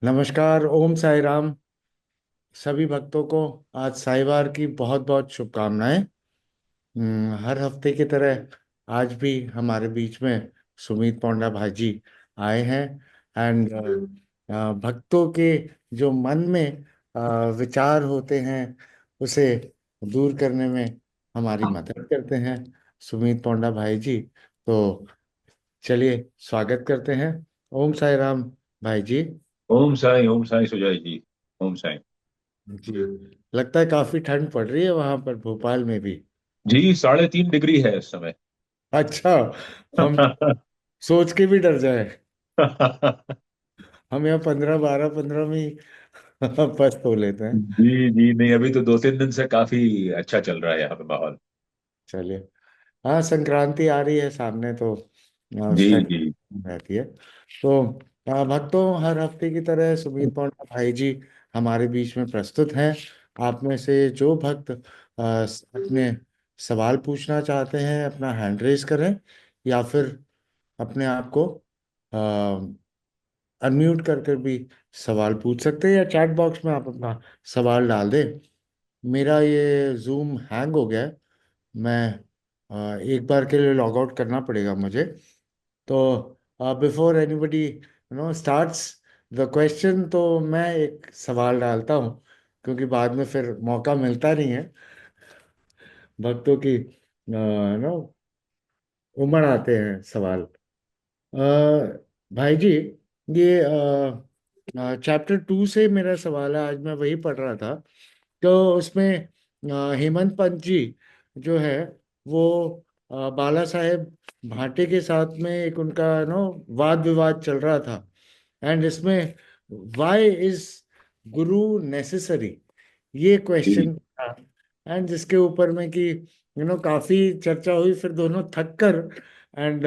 नमस्कार। ओम साई राम। सभी भक्तों को आज साईवार की बहुत बहुत शुभकामनाएं। हर हफ्ते की तरह आज भी हमारे बीच में सुमित पौंडा भाई जी आए हैं। एंड भक्तों के जो मन में विचार होते हैं उसे दूर करने में हमारी मदद करते हैं सुमित पौंडा भाई जी। तो चलिए स्वागत करते हैं। ओम साई राम भाई जी। ओम साई सुजय जी। ओम साई। जी। लगता है काफी ठंड पड़ रही है वहां पर भोपाल में भी। जी 3.5 डिग्री है इस समय। अच्छा। हम सोच के भी डर जाए। हम यहाँ 15 12 15 में ही पस्त हो लेते हैं। जी जी नहीं, अभी तो 2-3 दिन से काफी अच्छा चल रहा है यहाँ पे माहौल। चलिए। हाँ, संक्रांति आ रही है सामने तो जी उस टाइम जी रहती है। तो भक्तों, हर हफ्ते की तरह सुमित पौंडा भाई जी हमारे बीच में प्रस्तुत हैं। आप में से जो भक्त अपने सवाल पूछना चाहते हैं अपना हैंड रेज करें, या फिर अपने आप को अनम्यूट करके भी सवाल पूछ सकते हैं, या चैट बॉक्स में आप अपना सवाल डाल दें। मेरा ये जूम हैंग हो गया है। मैं एक बार के लिए लॉग आउट करना पड़ेगा मुझे। तो before anybody starts the question, तो मैं एक सवाल डालता हूँ, क्योंकि बाद में फिर मौका मिलता नहीं है भक्तों की नो उमड़ आते हैं सवाल। भाई जी, ये चैप्टर 2 से मेरा सवाल है। आज मैं वही पढ़ रहा था। तो उसमें हेमंत पंत जी जो है वो बाला साहेब भाटे के साथ में एक उनका वाद विवाद चल रहा था। एंड इसमें वाई इज गुरु नेसेसरी, ये जी क्वेश्चन था। एंड जिसके ऊपर में कि काफी चर्चा हुई, फिर दोनों थक कर एंड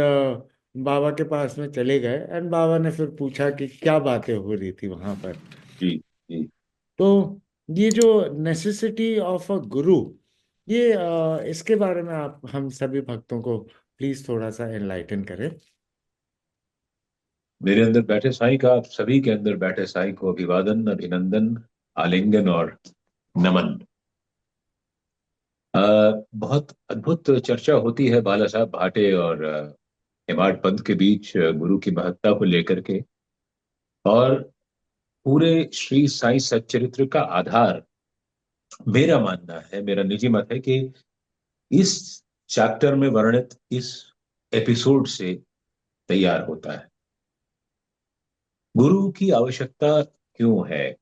बाबा के पास में चले गए। एंड बाबा ने फिर पूछा कि क्या बातें हो रही थी वहां पर। जी जी। तो ये जो नेसेसिटी ऑफ अ गुरु, ये इसके बारे में आप हम सभी भक्तों को प्लीज थोड़ा सा एनलाइटन करें। मेरे अंदर बैठे साईं का आप सभी के अंदर बैठे साईं को अभिवादन, अभिनंदन, आलिंगन और नमन। बहुत अद्भुत चर्चा होती है बाला साहब भाटे और हेमाड पंत के बीच गुरु की महत्ता को लेकर के। और पूरे श्री साई सच्चरित्र का आधार, मेरा मानना है, मेरा निजी मत है कि इस चैप्टर में वर्णित इस एपिसोड से तैयार होता है। गुरु की आवश्यकता क्यों है?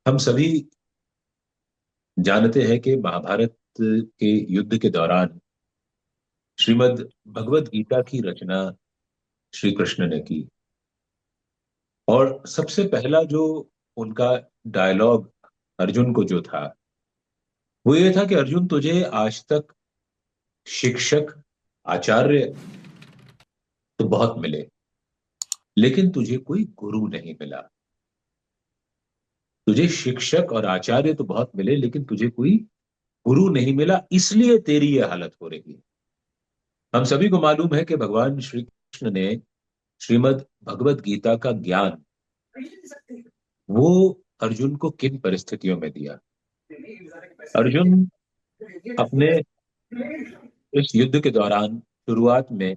हम सभी जानते हैं कि महाभारत के युद्ध के दौरान श्रीमद् भगवत गीता की रचना श्री कृष्ण ने की। और सबसे पहला जो उनका डायलॉग अर्जुन को जो था, वो ये था कि अर्जुन, तुझे आज तक शिक्षक, आचार्य तो बहुत मिले, लेकिन तुझे कोई गुरु नहीं मिला। तुझे शिक्षक और आचार्य तो बहुत मिले, लेकिन तुझे कोई गुरु नहीं मिला, इसलिए तेरी यह हालत हो रही है। हम सभी को मालूम है कि भगवान श्री कृष्ण ने श्रीमद् भगवत गीता का ज्ञान वो अर्जुन को किन परिस्थितियों में दिया। अर्जुन अपने इस युद्ध के दौरान शुरुआत में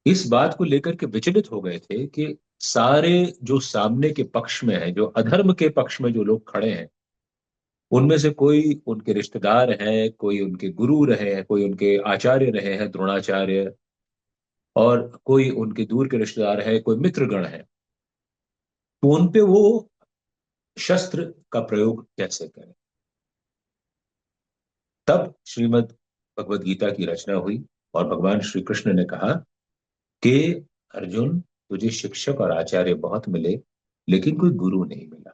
इस बात को लेकर के विचलित हो गए थे कि सारे जो सामने के पक्ष में है, जो अधर्म के पक्ष में जो लोग खड़े हैं, उनमें से कोई उनके रिश्तेदार हैं, कोई उनके गुरु रहे हैं, कोई उनके आचार्य रहे हैं, द्रोणाचार्य, और कोई उनके दूर के रिश्तेदार है, कोई मित्रगण है। तो उन पे वो शस्त्र का प्रयोग कैसे करें? तब श्रीमद् भगवद गीता की रचना हुई और भगवान श्री कृष्ण ने कहा कि अर्जुन, तुझे शिक्षक और आचार्य बहुत मिले, लेकिन कोई गुरु नहीं मिला।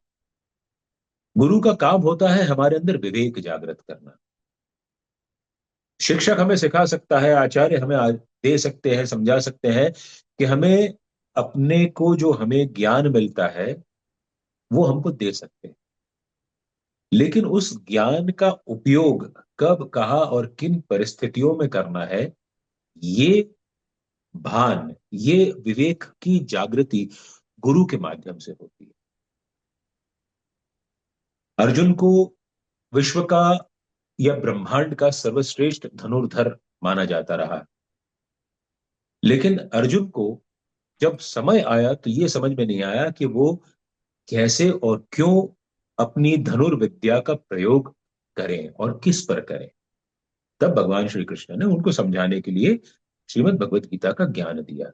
गुरु का काम होता है हमारे अंदर विवेक जागृत करना। शिक्षक हमें सिखा सकता है, आचार्य हमें दे सकते हैं, समझा सकते हैं कि हमें अपने को जो हमें ज्ञान मिलता है वो हमको दे सकते हैं। लेकिन उस ज्ञान का उपयोग कब, कहाँ और किन परिस्थितियों में करना है, ये भान, ये विवेक की जागृति गुरु के माध्यम से होती है। अर्जुन को विश्व का या ब्रह्मांड का सर्वश्रेष्ठ धनुर्धर माना जाता रहा, लेकिन अर्जुन को जब समय आया तो ये समझ में नहीं आया कि वो कैसे और क्यों अपनी धनुर्विद्या का प्रयोग करें और किस पर करें। तब भगवान श्री कृष्ण ने उनको समझाने के लिए श्रीमद् भगवत गीता का ज्ञान दिया।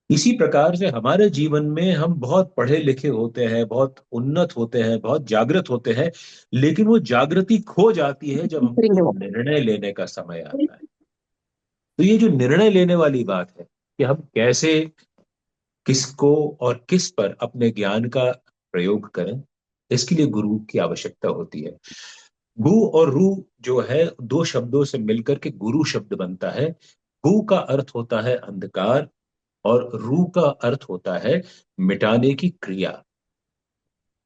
इसी प्रकार से हमारे जीवन में हम बहुत पढ़े लिखे होते हैं, बहुत उन्नत होते हैं, बहुत जागृत होते हैं, लेकिन वो जागृति खो जाती है जब हमको निर्णय लेने का समय आता है। तो ये जो निर्णय लेने वाली बात है कि हम कैसे, किसको और किस पर अपने ज्ञान का प्रयोग करें, इसके लिए गुरु की आवश्यकता होती है। गु और रु जो है, दो शब्दों से मिलकर के गुरु शब्द बनता है। गु का अर्थ होता है अंधकार और रू का अर्थ होता है मिटाने की क्रिया।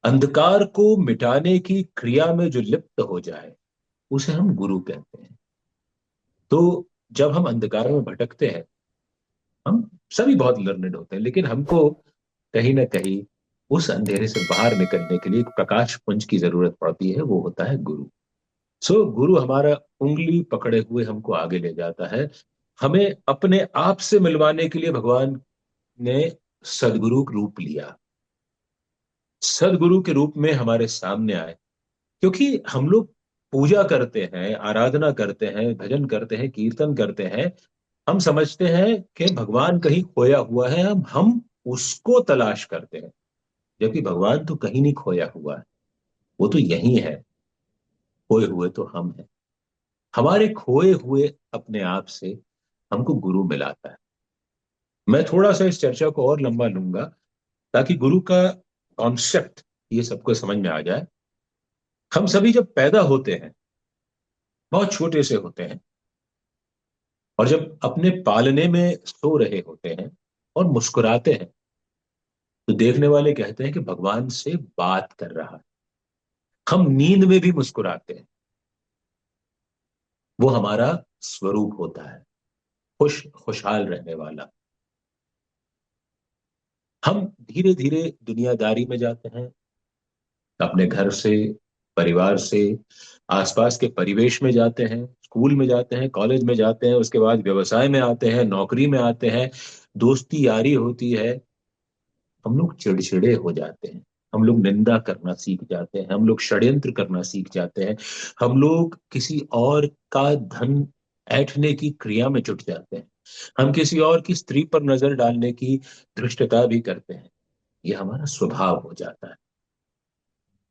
अंधकार को मिटाने की क्रिया में जो लिप्त हो जाए उसे हम गुरु कहते हैं। तो जब हम अंधकार में भटकते हैं, हम सभी बहुत लर्नेड होते हैं, लेकिन हमको कहीं ना कहीं उस अंधेरे से बाहर निकलने के लिए एक प्रकाश पुंज की जरूरत पड़ती है, वो होता है गुरु। सो गुरु हमारा उंगली पकड़े हुए हमको आगे ले जाता है। हमें अपने आप से मिलवाने के लिए भगवान ने सदगुरु रूप लिया, सदगुरु के रूप में हमारे सामने आए। क्योंकि हम लोग पूजा करते हैं, आराधना करते हैं, भजन करते हैं, कीर्तन करते हैं, हम समझते हैं कि भगवान कहीं खोया हुआ है, हम उसको तलाश करते हैं, जबकि भगवान तो कहीं नहीं खोया हुआ है, वो तो यही है। खोए हुए तो हम हैं। हमारे खोए हुए अपने आप से हमको गुरु मिलाता है। मैं थोड़ा सा इस चर्चा को और लंबा लूंगा ताकि गुरु का कॉन्सेप्ट ये सबको समझ में आ जाए। हम सभी जब पैदा होते हैं, बहुत छोटे से होते हैं, और जब अपने पालने में सो रहे होते हैं और मुस्कुराते हैं, तो देखने वाले कहते हैं कि भगवान से बात कर रहा है। हम नींद में भी मुस्कुराते हैं, वो हमारा स्वरूप होता है, खुशहाल रहने वाला। हम धीरे धीरे दुनियादारी में जाते हैं, अपने घर से, परिवार से, आसपास के परिवेश में जाते हैं, स्कूल में जाते हैं, कॉलेज में जाते हैं, उसके बाद व्यवसाय में आते हैं, नौकरी में आते हैं, दोस्ती यारी होती है। हम लोग चिड़चिड़े हो जाते हैं, हम लोग निंदा करना सीख जाते हैं, हम लोग षड्यंत्र करना सीख जाते हैं, हम लोग किसी और का धन ऐंठने की क्रिया में जुट जाते हैं, हम किसी और की स्त्री पर नजर डालने की धृष्टता भी करते हैं। ये हमारा स्वभाव हो जाता है।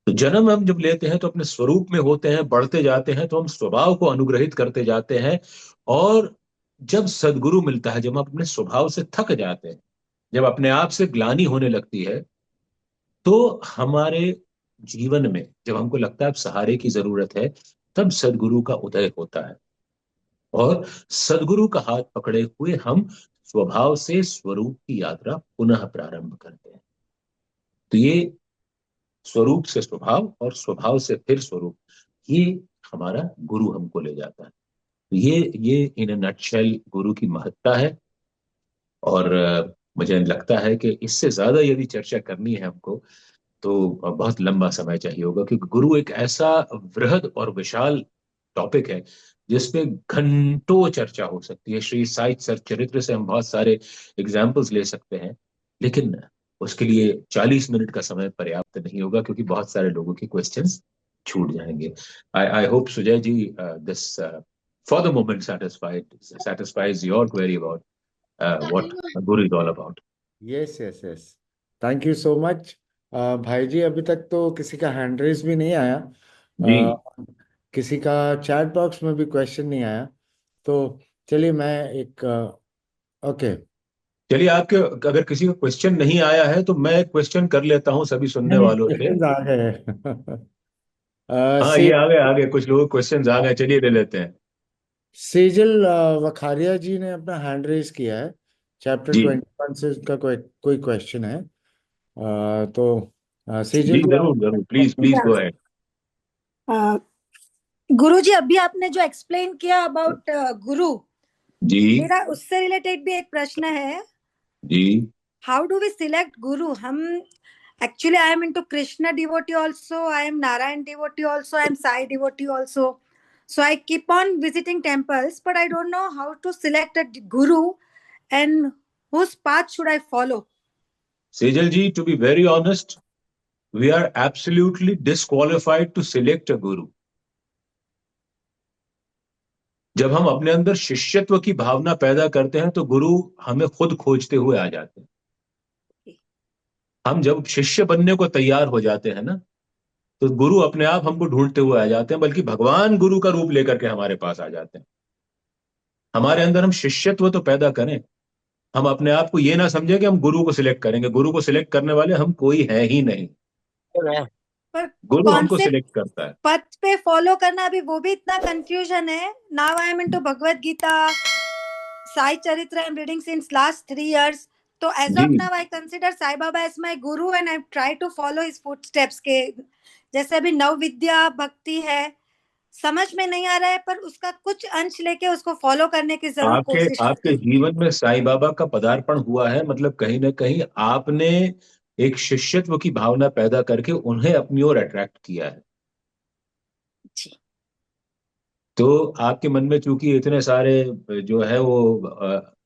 तो जन्म हम जब लेते हैं तो अपने स्वरूप में होते हैं, बढ़ते जाते हैं तो हम स्वभाव को अनुग्रहित करते जाते हैं। और जब सदगुरु मिलता है, जब हम अपने स्वभाव से थक जाते हैं, जब अपने आप से ग्लानि होने लगती है, तो हमारे जीवन में जब हमको लगता है अब सहारे की जरूरत है, तब सदगुरु का उदय होता है। और सदगुरु का हाथ पकड़े हुए हम स्वभाव से स्वरूप की यात्रा पुनः प्रारंभ करते हैं। तो ये स्वरूप से स्वभाव और स्वभाव से फिर स्वरूप, ये हमारा गुरु हमको ले जाता है। ये इन अ नटशेल गुरु की महत्ता है। और मुझे लगता है कि इससे ज्यादा यदि चर्चा करनी है हमको, तो बहुत लंबा समय चाहिए होगा, क्योंकि गुरु एक ऐसा वृहद और विशाल टॉपिक है जिसपे घंटों चर्चा हो सकती है। श्री साई चरित्र से हम बहुत सारे एग्जाम्पल्स ले सकते हैं, लेकिन उसके लिए 40 मिनट का समय पर्याप्त नहीं होगा, क्योंकि बहुत सारे लोगों के क्वेश्चंस छूट जाएंगे। I I hope Sujay ji, this for the moment satisfies your query about what guru is all about. Yes yes yes, thank you so much. भाई जी, अभी तक तो किसी का हैंड रेस भी नहीं आया, जी, किसी का चैट बॉक्स में भी क्वेश्चन नहीं आया। तो चलिए मैं एक ओके। चलिए, आपके अगर किसी को क्वेश्चन नहीं आया है तो मैं क्वेश्चन कर लेता हूँ सभी सुनने नहीं नहीं, वालों से। क्वेश्चन आ गए। हाँ, से ये आ गए कुछ लोग क्वेश्चन आ गए, चलिए ले लेते हैं। सेजल वखारिया जी ने अपना हैंड रेस किया है। चैप्टर जी 21 से उनका कोई कोई क्वेश्चन है। तो सेजल जी, जी जरूर जरूर, प्लीज आप प्लीज गो अहेड। गुरु जी, अभी आपने जो एक्सप्लेन किया अबाउट गुरु, जी मेरा उससे रिलेटेड भी एक प्रश्न है। जी how do we select guru? हम actually I am into Krishna devotee also, I am Narayan devotee also, I am Sai devotee also. So I keep on visiting temples, but I don't know how to select a guru and whose path should I follow. Sejal ji, to be very honest, we are absolutely disqualified to select a guru. जब हम अपने अंदर शिष्यत्व की भावना पैदा करते हैं तो गुरु हमें खुद खोजते हुए आ जाते हैं। हम जब शिष्य बनने को तैयार हो जाते हैं ना, तो गुरु अपने आप हमको ढूंढते हुए आ जाते हैं, बल्कि भगवान गुरु का रूप लेकर के हमारे पास आ जाते हैं। हमारे अंदर हम शिष्यत्व तो पैदा करें, हम अपने आप को ये ना समझे कि हम गुरु को सिलेक्ट करेंगे। गुरु को सिलेक्ट करने वाले हम कोई है ही नहीं, पर गुरु कौन हमको से सिलेक्ट करता है। पथ पे फॉलो करना, अभी वो भी इतना कंफ्यूजन है। Now I am into Bhagavad Gita, Sai Charitra I am reading since last 3 years. तो एज ऑफ जी, now I consider Sai Baba as my guru and I try to follow his footsteps के। जैसे अभी नव विद्या भक्ति है, समझ में नहीं आ रहा है, पर उसका कुछ अंश लेके उसको फॉलो करने की जरूर आपके कोशिश करती आपके हूँ। जीवन में साईं बाबा का पदार्पण हुआ है, मतलब कहीं ना कहीं आपने एक शिष्यत्व की भावना पैदा करके उन्हें अपनी ओर अट्रैक्ट किया है। जी। तो आपके मन में चूंकि इतने सारे जो है वो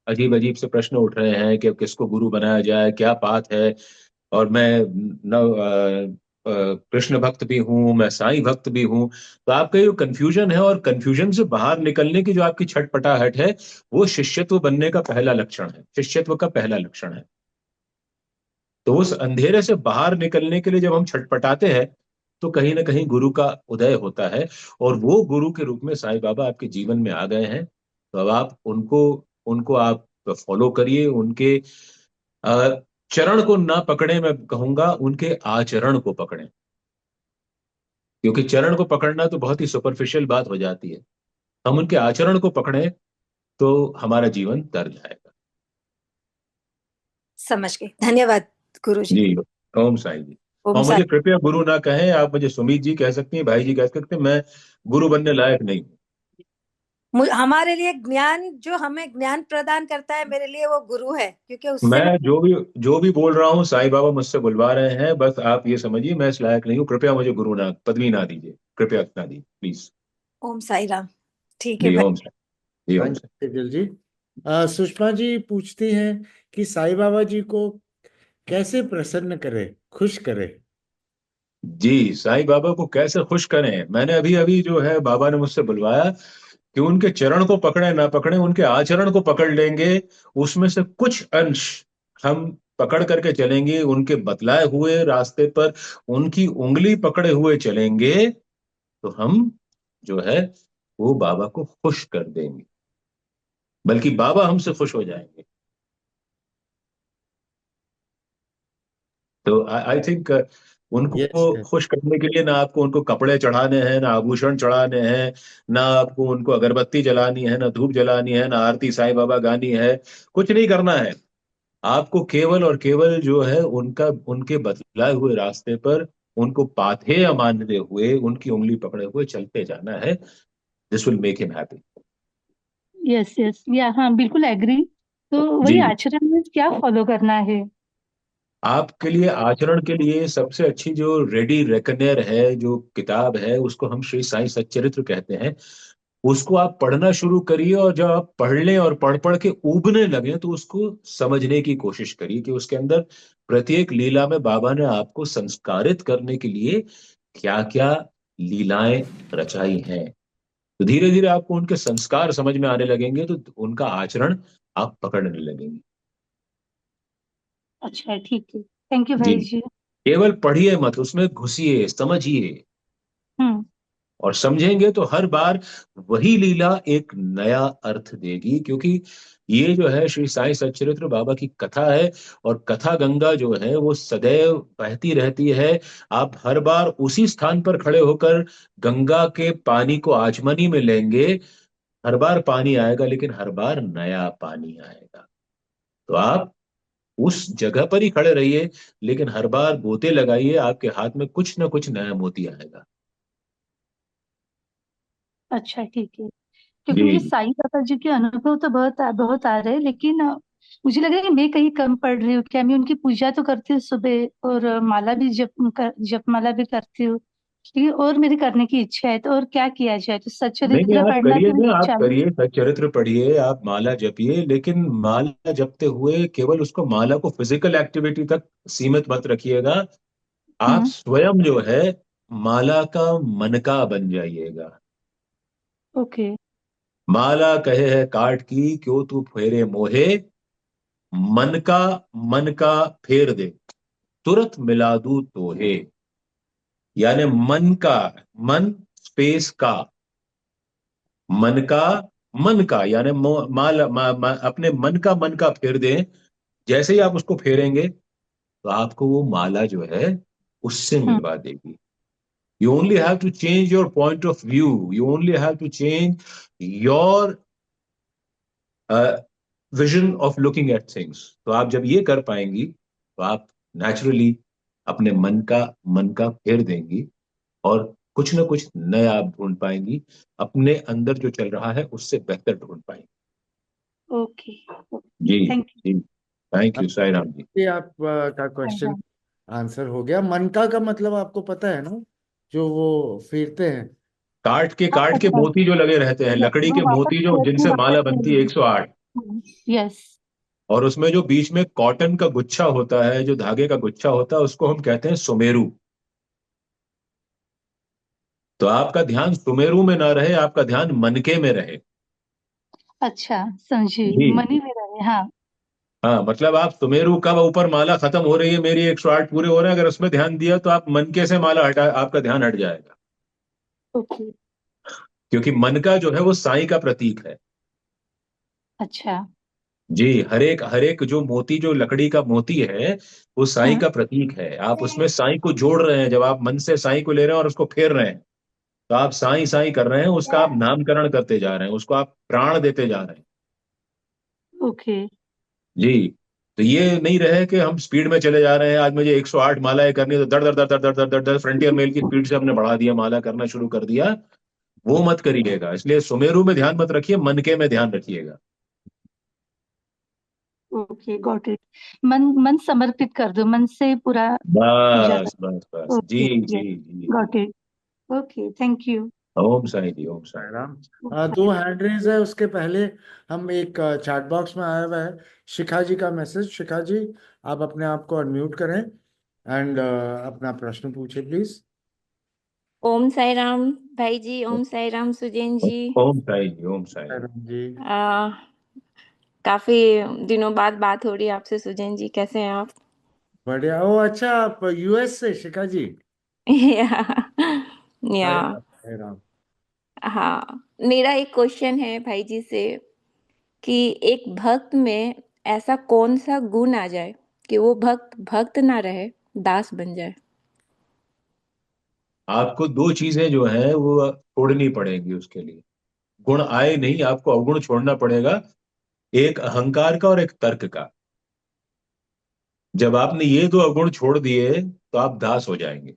अजीब अजीब से प्रश्न उठ रहे हैं कि किसको गुरु बनाया जाए, क्या बात है, और मैं नव कृष्ण भक्त भी हूं, मैं साईं भक्त भी हूं। तो आपका ये कंफ्यूजन है, और कंफ्यूजन से बाहर निकलने की जो आपकी छटपटाहट है, वो शिष्यत्व बनने का पहला लक्षण है, शिष्यत्व का पहला लक्षण है। तो उस अंधेरे से बाहर निकलने के लिए जब हम छटपटाते हैं, तो कहीं ना कहीं गुरु का उदय होता है, और वो गुरु के रूप में साईं बाबा आपके जीवन में आ गए हैं। तो अब आप उनको उनको आप फॉलो करिए, उनके अ, चरण को ना पकड़े, मैं कहूंगा उनके आचरण को पकड़ें। क्योंकि चरण को पकड़ना तो बहुत ही सुपरफिशियल बात हो जाती है, हम उनके आचरण को पकड़ें तो हमारा जीवन तर जाएगा। समझ गई, धन्यवाद गुरुजी। जी, ओम साईं जी। ओम और मुझे साई। कृपया गुरु ना कहें, आप मुझे सुमित जी कह सकती हैं, भाई जी कह सकते हैं, मैं गुरु बनने लायक नहीं हूं। हमारे लिए ज्ञान, जो हमें ज्ञान प्रदान करता है, मेरे लिए वो गुरु है, क्योंकि उससे मैं। मैं जो भी बोल रहा हूँ साईं बाबा मुझसे बुलवा रहे हैं, बस आप ये समझिए मैं इस लायक नहीं हूँ। कृपया मुझे गुरु ना पदवी ना दीजिए, कृपया ना दीजिए प्लीज। ओम साई राम। ठीक है जी ओम भाई। साईं। जी ओम थैंक साईं। यू तेजल जी। सुषमा जी पूछती हैं कि साईं बाबा जी को कैसे प्रसन्न करे, खुश करे। जी, साईं बाबा को कैसे खुश करें, मैंने अभी अभी जो है बाबा ने मुझसे बुलवाया कि उनके चरण को पकड़े ना पकड़े, उनके आचरण को पकड़ लेंगे। उसमें से कुछ अंश हम पकड़ करके चलेंगे, उनके बतलाए हुए रास्ते पर उनकी उंगली पकड़े हुए चलेंगे, तो हम जो है वो बाबा को खुश कर देंगे, बल्कि बाबा हमसे खुश हो जाएंगे। तो आई थिंक यस उनको यस। खुश करने के लिए ना आपको उनको कपड़े चढ़ाने हैं, ना आभूषण चढ़ाने हैं, ना आपको उनको अगरबत्ती जलानी है, ना धूप जलानी है, ना आरती साईं बाबा गानी है, कुछ नहीं करना है। आपको केवल और केवल जो है उनका उनके बतलाए हुए रास्ते पर उनको पाथेय मानते हुए उनकी उंगली पकड़े हुए चलते जाना है। This will make him happy. Yes yes, या हाँ बिल्कुल एग्री। तो वही जी, आचरण में क्या फॉलो करना है? आपके लिए आचरण के लिए सबसे अच्छी जो रेडी रेकनर है, जो किताब है, उसको हम श्री साईं सच्चरित्र कहते हैं। उसको आप पढ़ना शुरू करिए, और जब आप पढ़ लें और पढ़ पढ़ के ऊबने लगे तो उसको समझने की कोशिश करिए कि उसके अंदर प्रत्येक लीला में बाबा ने आपको संस्कारित करने के लिए क्या क्या लीलाएं रचाई हैं। तो धीरे धीरे आपको उनके संस्कार समझ में आने लगेंगे, तो उनका आचरण आप पकड़ने लगेंगे। अच्छा ठीक है, थैंक यू जी, भाई जी। केवल पढ़िए मत, उसमें घुसिए, समझिए। हम्म। और समझेंगे तो हर बार वही लीला एक नया अर्थ देगी, क्योंकि ये जो है श्री साईं सच्चरित्र बाबा की कथा है, और कथा गंगा जो है वो सदैव बहती रहती है। आप हर बार उसी स्थान पर खड़े होकर गंगा के पानी को आचमनी में लेंगे, हर बार पानी आएगा, लेकिन हर बार नया पानी आएगा। तो आप उस जगह पर ही खड़े रहिए, लेकिन हर बार गोते लगाइए, आपके हाथ में कुछ ना कुछ नया मोती आएगा। अच्छा ठीक है, क्योंकि मुझे जी साईं बाबा जी के अनुभव तो बहुत बहुत आ रहे हैं, लेकिन मुझे लग रहा है कि मैं कहीं कम पढ़ रही हूँ क्या। मैं उनकी पूजा तो करती हूँ सुबह, और माला भी जप माला भी करती हूँ, लेकिन और मेरी करने की इच्छा है। तो और क्या किया जाए? तो नहीं नहीं, सच्चरित्र आप पढ़ना करिए तो ना, आप चालू। करिए, सच्चरित्र पढ़िए, आप माला जपिए, लेकिन माला जपते हुए केवल उसको, माला को फिजिकल एक्टिविटी तक सीमित मत रखिएगा। आप हम्म। स्वयं जो है माला का मनका बन जाइएगा। ओके। माला कहे है काट की, क्यों तू फेरे मोहे, मन का फेर दे, तुरंत मिला दूं तोहे। यानी मन का, मन स्पेस का, मन का, मन का यानी अपने मन का फेर दें। जैसे ही आप उसको फेरेंगे तो आपको वो माला जो है उससे हम्म। मिलवा देगी। You only have to change your point of view, you only have to change your vision of looking at things. तो आप जब ये कर पाएंगी तो आप नेचुरली अपने मन का फेर देंगी, और कुछ ना कुछ नया आप ढूंढ पाएंगी, अपने अंदर जो चल रहा है उससे बेहतर ढूंढ पाएंगी। ओके। जी। Thank you. जी। Thank you Sai Ram ji. ये आप का क्वेश्चन हाँ। आंसर हो गया। मनका का मतलब आपको पता है ना, जो वो फेरते हैं। हाँ, काट के पता मोती जो लगे रहते हैं, है। लकड़ी वो के वापस मोती जो करके जिनसे वापस माला ले बनती है लेंगे। 108। यस। और उसमें जो बीच में कॉटन का गुच्छा होता है, जो धागे का गुच्छा होता है, उसको हम कहते हैं सुमेरु। तो आपका ध्यान सुमेरु में ना रहे, आपका ध्यान मनके में रहे। अच्छा, समझी। जी। मनी में रहे, हाँ। हाँ, मतलब आप सुमेरु कब ऊपर माला खत्म हो रही है, मेरी 108 पूरे हो रहे हैं, अगर उसमें ध्यान दिया तो आप मनके से माला हटा, आपका ध्यान हट जाएगा। ओके। क्योंकि मन का जो है वो साई का प्रतीक है। अच्छा। जी, हर एक जो मोती, जो लकड़ी का मोती है, वो साई हम्म। का प्रतीक है। आप उसमें साई को जोड़ रहे हैं, जब आप मन से साई को ले रहे हैं और उसको फेर रहे हैं, तो आप साई साई कर रहे हैं, उसका आप नामकरण करते जा रहे हैं, उसको आप प्राण देते जा रहे हैं। ओके। जी। तो ये नहीं रहे कि हम स्पीड में चले जा रहे हैं, आज मुझे 108 मालाएं करनी है तो दर दर दर दर दर दर दर दर फ्रंटियर मेल की स्पीड से हमने बढ़ा दिया, माला करना शुरू कर दिया। वो मत करिएगा। इसलिए सुमेरु में ध्यान मत रखिए, मनके में ध्यान रखिएगा। Okay, got it. मन मन समर्पित कर दो, मन से पूरा पूजा बस कर। बस बस, जी ओके। यस। जी जी जी। Got it. Okay, thank you. Om Sai ji, Om Sai. Ram. दो हैंड रेज है, उसके पहले हम एक चैट बॉक्स में आया हुआ है शिखा जी का मैसेज। शिखा जी, आप अपने आप को अनम्यूट करें एंड अपना प्रश्न पूछे प्लीज। ओम साई राम भाई जी, ओम साई राम सुजैन जी। ओम साई जी, ओम साई। राम जी। आ, काफी दिनों बाद बात हो रही है आपसे सुजैन जी, कैसे हैं आप? बढ़िया। ओ अच्छा, आप यूएस से शिखा जी। या, या। साई राम, साई राम। हाँ, मेरा एक क्वेश्चन है भाई जी से कि एक भक्त में ऐसा कौन सा गुण आ जाए कि वो भक्त भक्त ना रहे, दास बन जाए? आपको दो चीजें जो है वो छोड़नी पड़ेंगी उसके लिए। गुण आए नहीं, आपको अवगुण छोड़ना पड़ेगा। एक अहंकार का और एक तर्क का। जब आपने ये दो अवगुण छोड़ दिए तो आप दास हो जाएंगे।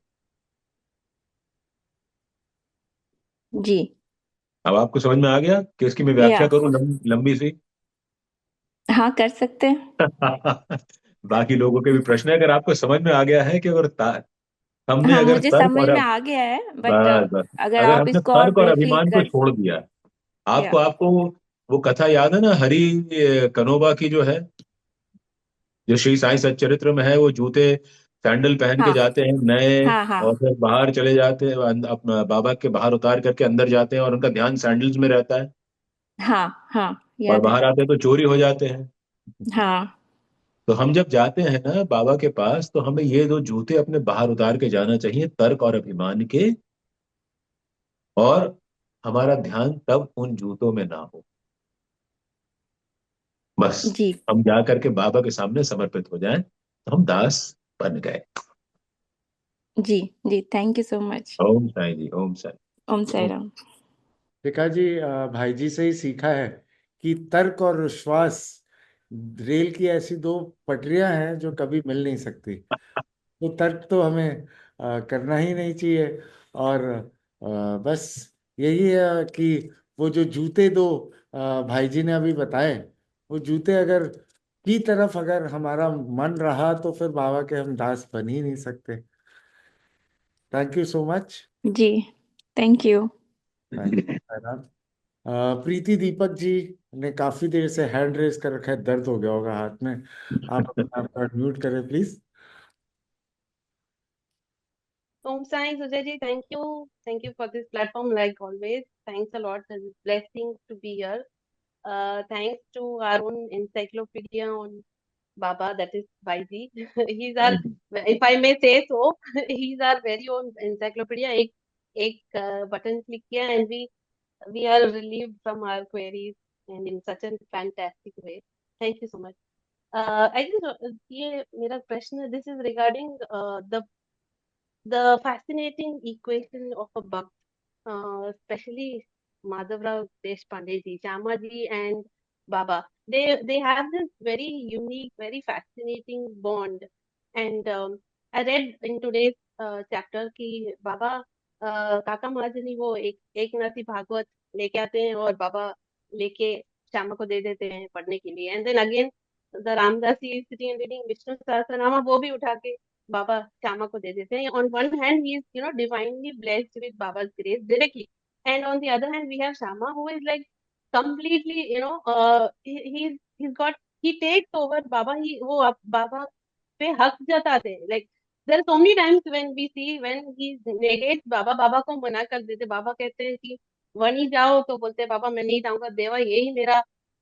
जी। अब आपको समझ में आ गया कि इसकी मैं या, व्याख्या करूं लंबी सी? हाँ, कर सकते हैं। बाकी लोगों के भी प्रश्न है, अगर आपको समझ में आ गया है कि हमने हाँ, अगर मुझे तर्क समझ और में आ गया है, बट बस बस, अगर अगर आप हमने इसको और तर्क और ब्रीफली अभिमान को कर। छोड़ दिया। या। आपको आपको वो कथा याद है ना, हरि कनोबा की जो है, जो श्री साईं सच्चरित्र में है, वो जूते सैंडल पहन के हाँ, जाते हैं नए, हाँ, हाँ, और फिर बाहर चले जाते हैं, अपना बाबा के बाहर उतार करके अंदर जाते हैं और उनका ध्यान सैंडल्स में रहता है, हाँ, हाँ, और याद है। बाहर आते हैं तो चोरी हो जाते हैं। हाँ। तो हम जब जाते हैं ना बाबा के पास, तो हमें ये दो जूते अपने बाहर उतार के जाना चाहिए, तर्क और अभिमान के। और हमारा ध्यान तब उन जूतों में ना हो। बस जी, हम जा करके बाबा के सामने समर्पित हो जाएं तो हम दास बन गए। जी, जी, thank you so much. Om Sai ji, Om Sai. ओम साई राम। शिखा जी, भाई जी से ही सीखा है कि तर्क और विश्वास रेल की ऐसी दो पटरियां हैं जो कभी मिल नहीं सकती। तो तर्क तो हमें करना ही नहीं चाहिए। और बस यही है कि वो जो जूते दो भाई जी ने अभी बताए, वो जूते अगर की तरफ अगर हमारा मन रहा तो फिर बाबा के हम दास बन ही नहीं सकते। Thank you so much. जी, thank you. Thank you. Preeti Deepak ji ने काफी देर से हैंड रेस कर रखा है, दर्द हो गया होगा हाथ में। आप अपना आपका म्यूट करें please. Om Sai, Sujay thank you for this platform. Like always, thanks a lot. It's a blessing to be here. Thanks to our own encyclopedia on Baba, that is Bhaiji. He's our, if I may say so, he's our very own encyclopedia. एक button click किया and we are relieved from our queries and in such a fantastic way. Thank you so much. I just ये मेरा प्रश्न है. This is regarding the fascinating equation of a buck, especially Madhavrao Deshpande ji, Shama ji, and Baba. They have this very unique, very fascinating bond. And I read in today's chapter कि बाबा काका महाजनी वो एक नरसी भागवत लेके आते हैं और बाबा लेके श्यामा को दे देते हैं पढ़ने के लिए. And then again the Ramdas ji sitting and reading Vishnu Sahasranama, वो भी उठा के Baba Shama ko de dete hain. On one hand, he is, divinely blessed with Baba's grace directly, and on the other hand, we have Shama who is like completely, he takes over Baba. वो Baba पे हक जताते हैं. Like there are so many times when we see when he negates Baba, Baba को मना कर देते. बाबा कहते हैं कि वहीं जाओ, तो बोलते हैं बाबा मैं नहीं जाऊंगा, देवा यही मेरा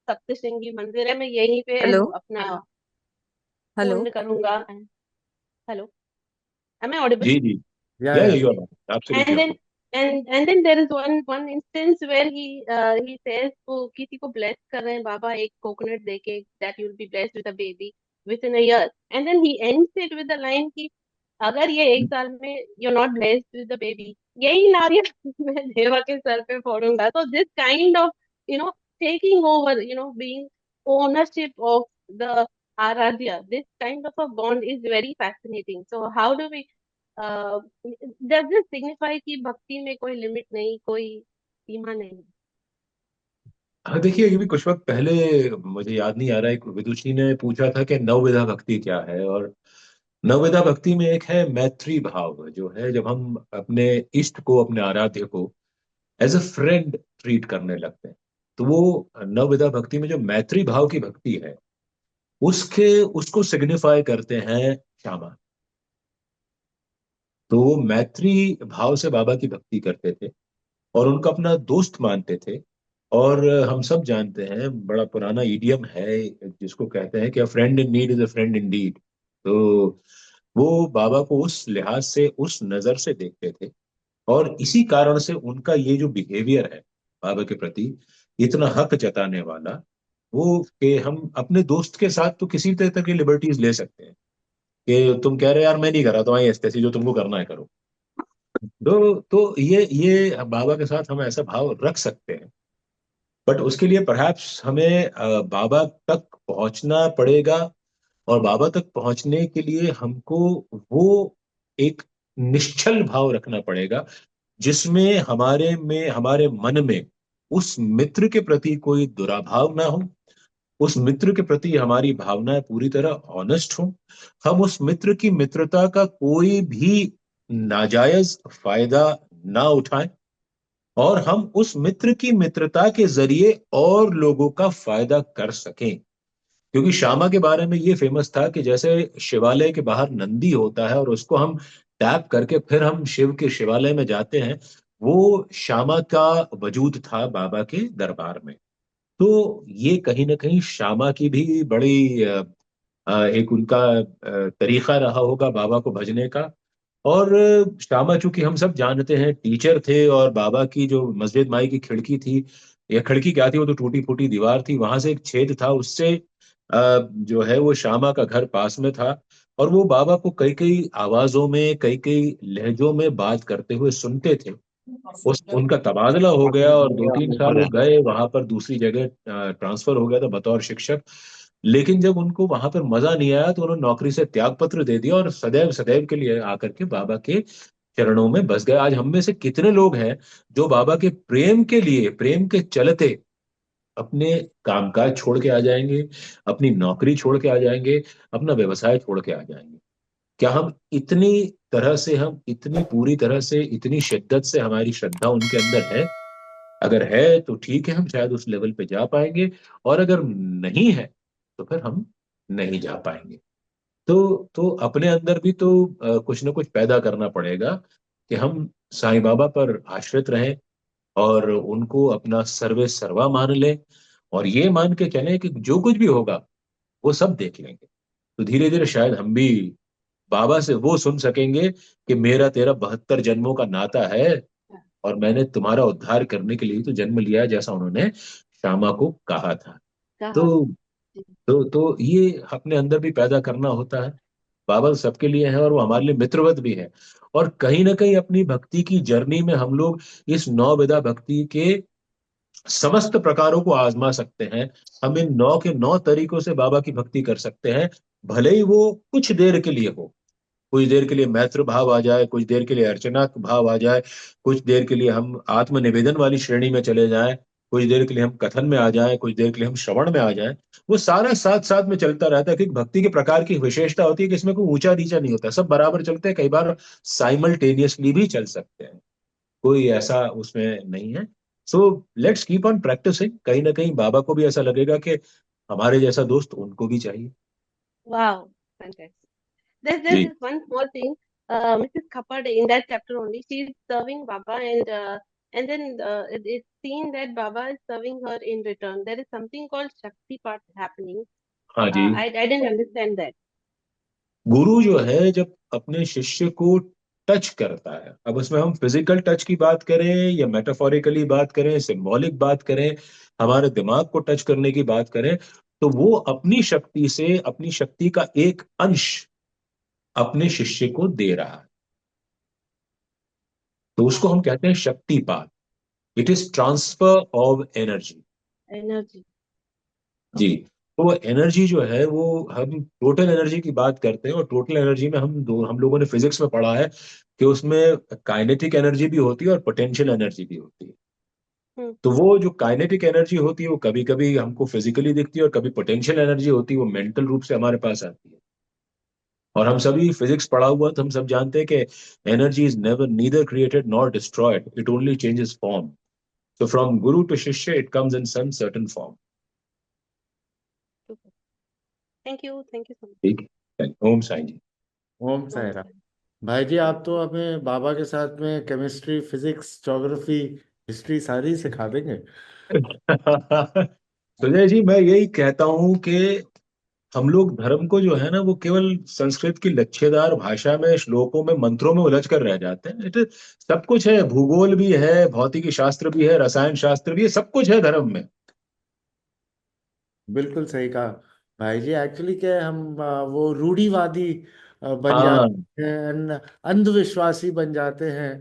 सप्तशृंगी मंदिर है, मैं यहीं पे हेलो अपना हेलो पूर्ण करूंगा. Hello, am I audible? Ji ji, yeah yeah yeah you are And absolutely then audible. and then there is one instance where he says वो किसी को bless कर रहे हैं बाबा एक coconut देके that you'll be blessed with a baby within a year, and then he ends it with the line कि अगर ये एक साल में you're not blessed with the baby, यही नारियल मैं देवा के सर पे फोड़ूंगा. So this kind of you know taking over, being ownership of the Aradhya, this kind of a bond is very fascinating. So how do we does this signify कि भक्ति में कोई लिमिट नहीं, कोई सीमा नहीं? हाँ देखिए, अभी कुछ वक्त पहले, मुझे याद नहीं आ रहा, एक विदुषी ने पूछा था कि नवविधा भक्ति क्या है। और नवविधा भक्ति में एक है मैत्री भाव, जो है जब हम अपने इष्ट को, अपने आराध्य को एज अ फ्रेंड ट्रीट करने लगते हैं। तो वो नवविधा भक्ति में जो मैत्री भाव की भक्ति है, उसको सिग्निफाई करते हैं श्यामा। तो वो मैत्री भाव से बाबा की भक्ति करते थे और उनको अपना दोस्त मानते थे। और हम सब जानते हैं, बड़ा पुराना इडियम है जिसको कहते हैं कि a friend in need is a friend indeed. तो वो बाबा को उस लिहाज से, उस नजर से देखते थे। और इसी कारण से उनका ये जो बिहेवियर है बाबा के प्रति, इतना हक जताने वाला, वो कि हम अपने दोस्त के साथ तो किसी तरह की लिबर्टीज ले सकते हैं कि तुम कह रहे हो यार मैं नहीं कर रहा, तो आई ऐसी जो तुमको करना है करो। तो ये बाबा के साथ हम ऐसा भाव रख सकते हैं। बट उसके लिए परहैप्स हमें बाबा तक पहुंचना पड़ेगा। और बाबा तक पहुंचने के लिए हमको वो एक निश्चल भाव रखना पड़ेगा, जिसमें हमारे मन में उस मित्र के प्रति कोई दुराभाव ना हो, उस मित्र के प्रति हमारी भावनाएं पूरी तरह ऑनेस्ट हो, हम उस मित्र की मित्रता का कोई भी नाजायज फायदा ना उठाएं, और हम उस मित्र की मित्रता के जरिए और लोगों का फायदा कर सकें। क्योंकि श्यामा के बारे में ये फेमस था कि जैसे शिवालय के बाहर नंदी होता है और उसको हम टैप करके फिर हम शिव के शिवालय में जाते हैं, वो श्यामा का वजूद था बाबा के दरबार में। तो ये कहीं ना कहीं श्यामा की भी बड़ी एक उनका तरीका रहा होगा बाबा को भजने का। और श्यामा, चूंकि हम सब जानते हैं, टीचर थे, और बाबा की जो मस्जिद माई की खिड़की थी, या खिड़की क्या थी, वो तो टूटी फूटी दीवार थी, वहां से एक छेद था, उससे जो है वो श्यामा का घर पास में था। और वो बाबा को कई कई आवाजों में, कई कई लहजों में बात करते हुए सुनते थे। उनका तबादला हो गया और 2-3 साल वो गए वहां पर, दूसरी जगह ट्रांसफर हो गया था बतौर शिक्षक। लेकिन जब उनको वहां पर मजा नहीं आया तो उन्होंने नौकरी से त्याग पत्र दे दिया और सदैव सदैव के लिए आकर के बाबा के चरणों में बस गए। आज हम में से कितने लोग हैं जो बाबा के प्रेम के लिए, प्रेम के चलते अपने कामकाज छोड़ के आ जाएंगे, अपनी नौकरी छोड़ के आ जाएंगे, अपना व्यवसाय छोड़ के आ जाएंगे? क्या हम इतनी तरह से, हम इतनी पूरी तरह से, इतनी शिद्दत से हमारी श्रद्धा उनके अंदर है? अगर है तो ठीक है, हम शायद उस लेवल पे जा पाएंगे, और अगर नहीं है तो फिर हम नहीं जा पाएंगे। तो अपने अंदर भी तो कुछ ना कुछ पैदा करना पड़ेगा कि हम साईं बाबा पर आश्रित रहें और उनको अपना सर्वे सर्वा मान लें, और ये मान के चलें कि जो कुछ भी होगा वो सब देख लेंगे। तो धीरे धीरे शायद हम भी बाबा से वो सुन सकेंगे कि मेरा तेरा 72 जन्मों का नाता है, और मैंने तुम्हारा उद्धार करने के लिए तो जन्म लिया है, जैसा उन्होंने श्यामा को कहा था। कहा। तो तो ये अपने अंदर भी पैदा करना होता है। बाबा सबके लिए है और वो हमारे लिए मित्रवत भी है। और कहीं ना कहीं अपनी भक्ति की जर्नी में हम लोग इस नौ विधा भक्ति के समस्त प्रकारों को आजमा सकते हैं। हम इन 9 के 9 तरीकों से बाबा की भक्ति कर सकते हैं, भले ही वो कुछ देर के लिए हो। कुछ देर के लिए मैत्र भाव आ जाए, कुछ देर के लिए अर्चना भाव आ जाए, कुछ देर के लिए हम आत्मनिवेदन वाली श्रेणी में चले जाएं, कुछ देर के लिए हम कथन में आ जाएं, कुछ देर के लिए हम श्रवण में आ जाएं। वो सारा साथ साथ में चलता रहता है, क्योंकि भक्ति के प्रकार की विशेषता होती है कि इसमें कोई ऊंचा नीचा नहीं होता, सब बराबर चलते हैं, कई बार साइमल्टेनियसली भी चल सकते हैं, कोई ऐसा उसमें नहीं है। So let's keep on practising. कहीं ना कहीं बाबा को भी ऐसा लगेगा कि हमारे जैसा दोस्त उनको भी चाहिए। Wow, fantastic. There's ji this one small thing. Mrs. Kappad in that chapter only, she's serving Baba, and then it's seen that Baba is serving her in return. There is something called Shakti part happening. हाँ जी। I didn't understand that. गुरु जो है जब अपने शिष्य को touch करता है, अब उसमें हम फिजिकल टच की बात करें या मेटाफोरिकली बात करें, सिंबॉलिक बात करें, हमारे दिमाग को टच करने की बात करें, तो वो अपनी शक्ति से, अपनी शक्ति का एक अंश अपने शिष्य को दे रहा है। तो उसको हम कहते हैं शक्तिपात। It is transfer of energy. Energy. जी। तो वो एनर्जी जो है, वो हम टोटल एनर्जी की बात करते हैं, और टोटल एनर्जी में हम लोगों ने फिजिक्स में पढ़ा है कि उसमें काइनेटिक एनर्जी भी होती है और पोटेंशियल एनर्जी भी होती है। Hmm. तो वो जो काइनेटिक एनर्जी होती है वो कभी कभी हमको फिजिकली दिखती है, और कभी पोटेंशियल एनर्जी होती है वो मेंटल रूप से हमारे पास आती है। और हम सभी फिजिक्स पढ़ा हुआ, तो हम सब जानते हैं कि energy is never neither created nor destroyed, it only changes form. So from guru to shishya, it comes in some certain form. Super. Thank you so much. ठीक है, ओम साईं जी। ओम साई राम। भाई जी, आप तो हमें बाबा के साथ में केमिस्ट्री, फिजिक्स, ज्योग्राफी, हिस्ट्री सारी सिखा देंगे। सुजय जी, मैं यही कहता हूं कि हम लोग धर्म को जो है ना, वो केवल संस्कृत की लच्छेदार भाषा में, श्लोकों में, मंत्रों में उलझ कर रह जाते हैं। सब कुछ है, भूगोल भी है, भौतिकी शास्त्र भी है, रसायन शास्त्र भी है, सब कुछ है धर्म में। बिल्कुल सही कहा भाई जी। एक्चुअली क्या है, हम वो रूढ़िवादी बन हाँ। जाते हैं and अंधविश्वासी बन जाते हैं,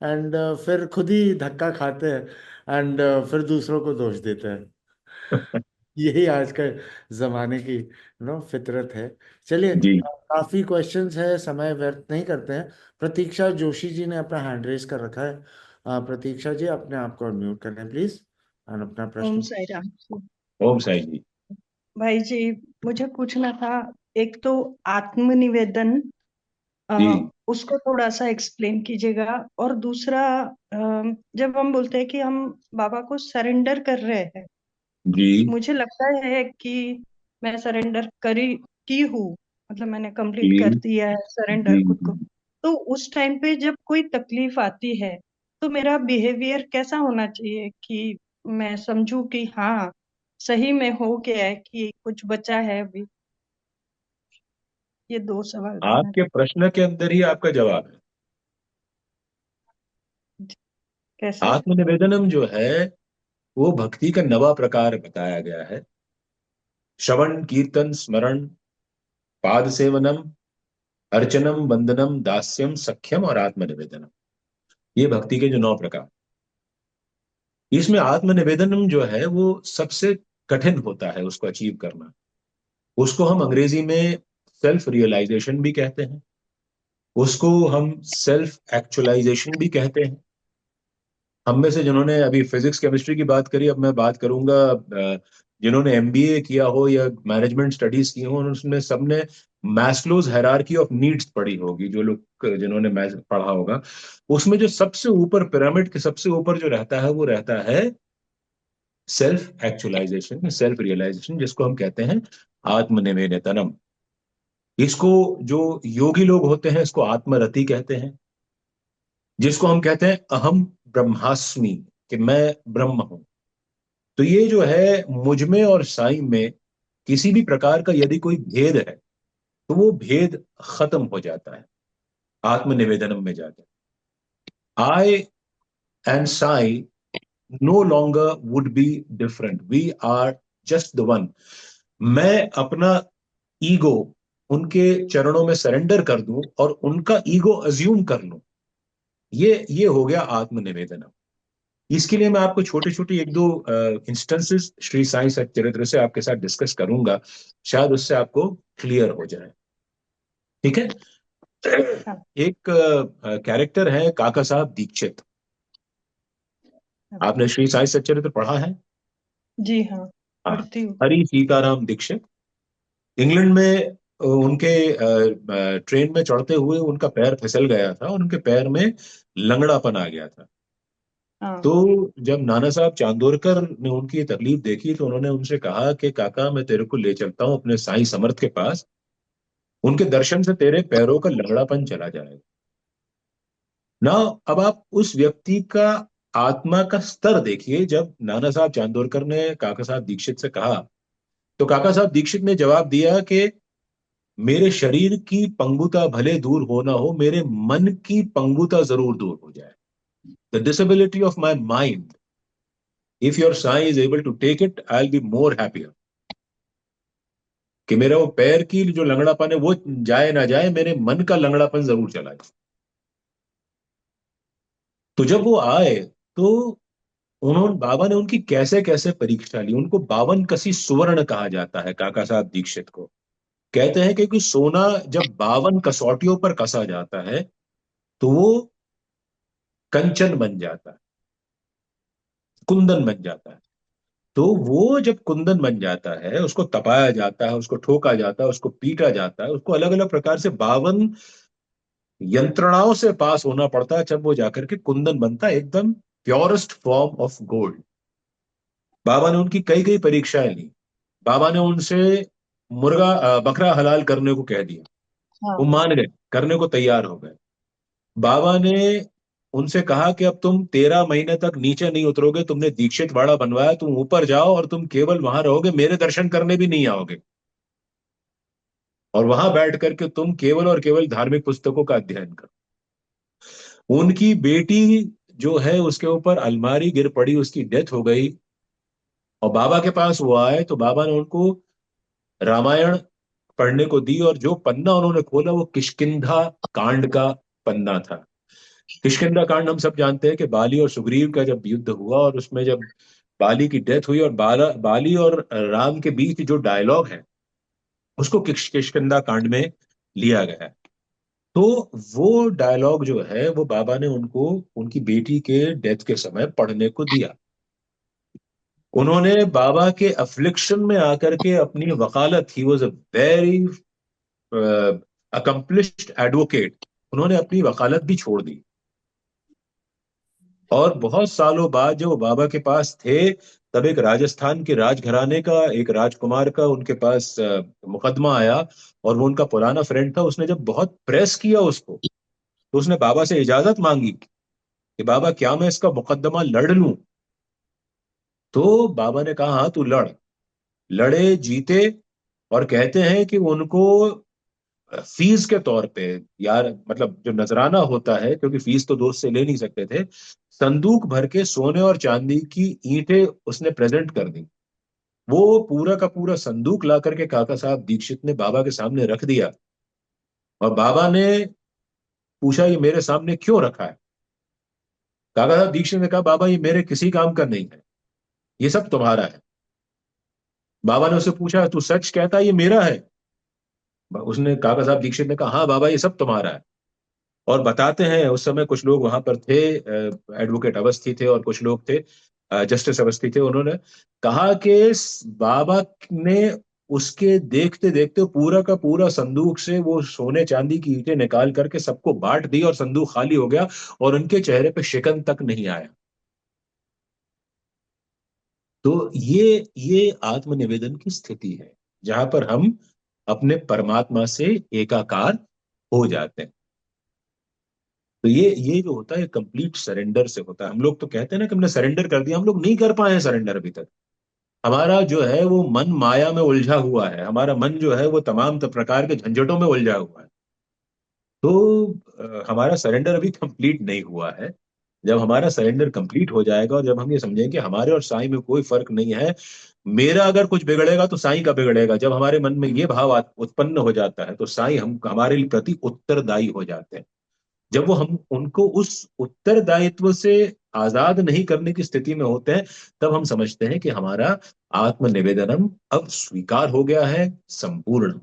एंड फिर खुद ही धक्का खाते हैं, एंड फिर दूसरों को दोष देते हैं। यही आज के जमाने की फितरत है। चलिए, जी काफी क्वेश्चंस है, समय व्यर्थ नहीं करते हैं। प्रतीक्षा जोशी जी ने अपना हैंड रेस कर रखा है। प्रतीक्षा जी, अपने आप को अनम्यूट कर लें प्लीज, और अपना ओम प्रश्न। साई राम। ओम साईं जी। भाई जी, मुझे पूछना था, एक तो आत्मनिवेदन, जी उसको थोड़ा सा एक्सप्लेन कीजिएगा। और दूसरा, जब हम बोलते हैं कि हम बाबा को सरेंडर कर रहे हैं, जी मुझे लगता है कि मैं सरेंडर की हूँ, मतलब मैंने कंप्लीट जी कर दिया है सरेंडर जी खुद को। जी। तो उस टाइम पे जब कोई तकलीफ आती है, तो मेरा बिहेवियर कैसा होना चाहिए कि मैं समझूं कि हाँ, सही में हो गया है कि कुछ बचा है अभी। ये दो सवाल थे आपके मेरे। प्रश्न के अंदर ही आपका जवाब है। कैसे? आत्मनिवेदनम जो है, वो भक्ति का नवा प्रकार बताया गया है। श्रवण, कीर्तन, स्मरण, पाद सेवनम, अर्चनम, वंदनम, दास्यम, सख्यम और आत्मनिवेदनम, ये भक्ति के जो 9 प्रकार। इसमें आत्मनिवेदनम जो है वो सबसे कठिन होता है उसको अचीव करना। उसको हम अंग्रेजी में सेल्फ रियलाइजेशन भी कहते हैं, उसको हम सेल्फ एक्चुअलाइजेशन भी कहते हैं, हम में से जिन्होंने अभी फिजिक्स केमिस्ट्री की बात करी, अब मैं बात करूंगा जिन्होंने एमबीए किया हो या मैनेजमेंट स्टडीज की हो, उसमें सबने मैस्लोज हायरार्की ऑफ नीड्स पढ़ी होगी, जो लोग जिन्होंने पढ़ा होगा। उसमें जो सबसे ऊपर, पिरामिड के सबसे ऊपर जो रहता है, वो रहता है सेल्फ एक्चुअलाइजेशन, सेल्फ रियलाइजेशन, जिसको हम कहते हैं आत्मनिवेदनम। इसको जो योगी लोग होते हैं, इसको आत्मरति कहते हैं, जिसको हम कहते हैं अहम ब्रह्मास्मि, कि मैं ब्रह्म हूं। तो ये जो है, मुझ में और साई में किसी भी प्रकार का यदि कोई भेद है, तो वो भेद खत्म हो जाता है आत्मनिवेदनम में जाकर। I and Sai no longer would be different, we are just the one. मैं अपना ईगो उनके चरणों में सरेंडर कर दूं और उनका ईगो अज्यूम कर लूं, ये हो गया आत्मनिवेदनम। इसके लिए मैं आपको छोटे छोटे एक दो इंस्टेंसेस श्री साईं सच्चरित्र से आपके साथ डिस्कस करूंगा, शायद उससे आपको क्लियर हो जाए। ठीक है। हाँ। एक कैरेक्टर है काका साहब दीक्षित। आपने श्री साईं सच्चरित्र पढ़ा है? जी हाँ, हाँ। पढ़ती हूँ। हरि सीताराम दीक्षित इंग्लैंड में उनके ट्रेन में चढ़ते हुए उनका पैर फिसल गया था और उनके पैर में लंगड़ापन आ गया था। हाँ। तो जब नाना साहब चांदोरकर ने उनकी ये तकलीफ देखी, तो उन्होंने उनसे कहा कि काका, मैं तेरे को ले चलता हूं अपने साईं समर्थ के पास, उनके दर्शन से तेरे पैरों का लंगड़ापन चला जाएगा ना। अब आप उस व्यक्ति का आत्मा का स्तर देखिए। जब नाना साहब चांदोरकर ने काका साहब दीक्षित से कहा, तो काका साहब दीक्षित ने जवाब दिया कि मेरे शरीर की पंगुता भले दूर हो ना हो, मेरे मन की पंगुता जरूर दूर हो जाए। The disability of my mind, if your sigh is able to take it, I will be more happier. कि मेरा वो पैर की जो लंगड़ापन है वो जाए ना जाए, मेरे मन का लंगड़ापन जरूर चला जाए। तो जब वो आए, तो उन्होंने, बाबा ने उनकी कैसे कैसे परीक्षा ली। उनको 52 कसी सुवर्ण कहा जाता है काका साहब दीक्षित को। कहते हैं कि सोना जब 52 कसौटियों पर कसा जाता है, तो वो कंचन बन जाता है, कुंदन बन जाता है। तो वो जब कुंदन बन जाता है, उसको तपाया जाता है, उसको ठोका जाता है, उसको पीटा जाता है, उसको अलग अलग प्रकार से 52 यंत्रणाओं से पास होना पड़ता है, जब वो जाकर के कुंदन बनता है, एकदम प्योरेस्ट फॉर्म ऑफ गोल्ड। बाबा ने उनकी कई कई परीक्षाएं ली। बाबा ने उनसे बकरा हलाल करने को कह दिया, हाँ। वो मान गए, करने को तैयार हो गए। बाबा ने उनसे कहा कि अब तुम 13 महीने तक नीचे नहीं उतरोगे, तुमने दीक्षित वाड़ा बनवाया, तुम ऊपर जाओ और तुम केवल वहां रहोगे, मेरे दर्शन करने भी नहीं आओगे, और वहां बैठ करके तुम केवल और केवल धार्मिक पुस्तकों का अध्ययन करो। उनकी बेटी जो है, उसके ऊपर अलमारी गिर पड़ी, उसकी डेथ हो गई, और बाबा के पास वो आए, तो बाबा ने उनको रामायण पढ़ने को दी, और जो पन्ना उन्होंने खोला वो किष्किंधा कांड का पन्ना था। किष्किंधा कांड हम सब जानते हैं कि बाली और सुग्रीव का जब युद्ध हुआ, और उसमें जब बाली की डेथ हुई और बाली और राम के बीच जो डायलॉग है, उसको किष्किंधा कांड में लिया गया है। तो वो डायलॉग जो है, वो बाबा ने उनको उनकी बेटी के डेथ के समय पढ़ने को दिया। उन्होंने बाबा के अफ्लिक्शन में आकर के अपनी वकालत, he was a very accomplished advocate, उन्होंने अपनी वकालत भी छोड़ दी। और बहुत सालों बाद जब वो बाबा के पास थे, तब एक राजस्थान के राजघराने का एक राजकुमार का उनके पास मुकदमा आया, और वो उनका पुराना फ्रेंड था। उसने जब बहुत प्रेस किया उसको, तो उसने बाबा से इजाजत मांगी कि बाबा, क्या मैं इसका मुकदमा लड़ लूं? तो बाबा ने कहा, हाँ तू लड़। लड़े, जीते, और कहते हैं कि उनको फीस के तौर पे, यार मतलब जो नजराना होता है, क्योंकि फीस तो दोस्त से ले नहीं सकते थे, संदूक भर के सोने और चांदी की ईंटें उसने प्रेजेंट कर दी। वो पूरा का पूरा संदूक ला करके काका साहब दीक्षित ने बाबा के सामने रख दिया, और बाबा ने पूछा, ये मेरे सामने क्यों रखा है? काका साहब दीक्षित ने कहा, बाबा ये मेरे किसी काम का नहीं है, ये सब तुम्हारा है। बाबा ने उससे पूछा, तू सच कहता है ये मेरा है? उसने, काका साहब दीक्षित ने कहा, हाँ बाबा ये सब तुम्हारा है। और बताते हैं उस समय कुछ लोग वहां पर थे, एडवोकेट अवस्थी थे और कुछ लोग थे, जस्टिस अवस्थी थे, उन्होंने कहा कि बाबा ने उसके देखते देखते पूरा का पूरा संदूक से वो सोने चांदी की ईंटें निकाल करके सबको बांट दी और संदूक खाली हो गया और उनके चेहरे पे शिकन तक नहीं आया। तो ये आत्मनिवेदन की स्थिति है जहां पर हम अपने परमात्मा से एकाकार हो जाते हैं। तो ये जो होता है कंप्लीट सरेंडर से होता है। हम लोग तो कहते हैं ना कि हमने सरेंडर कर दिया, हम लोग नहीं कर पाए हैं सरेंडर अभी तक। हमारा जो है वो मन माया में उलझा हुआ है, हमारा मन जो है वो तमाम प्रकार के झंझटों में उलझा हुआ है। तो हमारा सरेंडर अभी कंप्लीट नहीं हुआ है। जब हमारा सरेंडर कंप्लीट हो जाएगा और जब हम ये समझेंगे कि हमारे और साईं में कोई फर्क नहीं है, मेरा अगर कुछ बिगड़ेगा तो साईं का बिगड़ेगा, जब हमारे मन में ये भाव उत्पन्न हो जाता है तो साईं हम हमारे प्रति उत्तरदायी हो जाते हैं। जब वो हम उनको उस उत्तरदायित्व से आजाद नहीं करने की स्थिति में होते हैं, तब हम समझते हैं कि हमारा आत्मनिवेदनम अब स्वीकार हो गया है, संपूर्ण।